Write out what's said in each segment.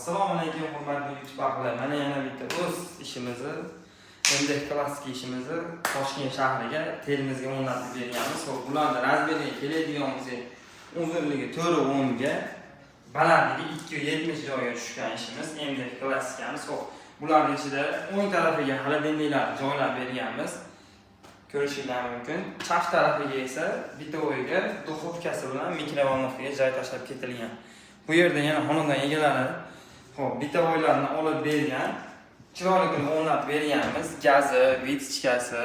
Assalomu alaykum hurmatli yutuvchilar. Mana yana bitta o'z ishimizni, MDF klassik ishimizni Toshkent shahriga terimizga o'rnatib berganmiz. Xo'p, bularni razmeriga keladigan bo'lsak, uzunligi 4.10 ga, balandligi 270 joyga tushgan ishimiz MDF klassikamiz. Xo'p, bularning ichida o'ng tarafiga xolodilniklar joylab berganmiz. Ko'rishingiz mumkin. Chap tarafiga esa bitta o'yiga duxovkasi bilan mikrovolnovkaga joy tashlab ketilgan. Bu yerda yana xonadon egalari xo'p, bitta o'ylarni olib bergan, chiroyli qilib o'rnatib berganmiz. Gazi, vitichkasi,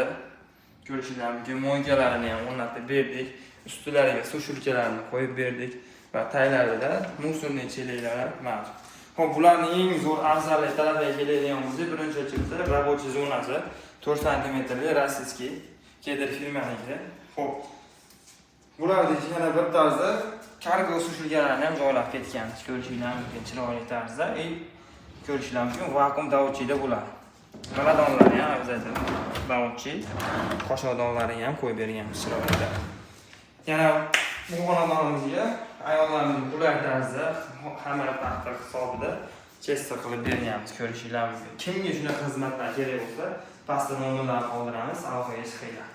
ko'rishingiz mumkin, mo'ykalarini ham o'rnatib berdik. Ustilariga sushurkalarni qo'yib berdik va taylarida musorniy cheliklar mavjud. Xo'p, bularning eng zo'r afzallik tarafiga keladigan bo'lsak, birinchi o'rinda рабочий zonasi 4 sm rossiyskiy Keder firmaniki. Xo'p, bularda yana bir tarzda kargo sushilganlarni ham joylab ketgan. Ko'rishingiz mumkin chiroyli tarzda. Ko'rishingiz mumkin vakuum davutchida bo'ladi. Xonadonlarni ham o'zida davutchi, qoshodonlarini ham qo'yib berganmiz chiroyli. Yana bu xonadonimizga ayollarning qulay tarzda kamera paxta hisobida chester qilib berganmiz. Ko'rishingiz mumkin. Kimga shunaqa xizmatlar kerak bo'lsa, pastda nomerlarni qoldiramiz, aloqaga chiqinglar.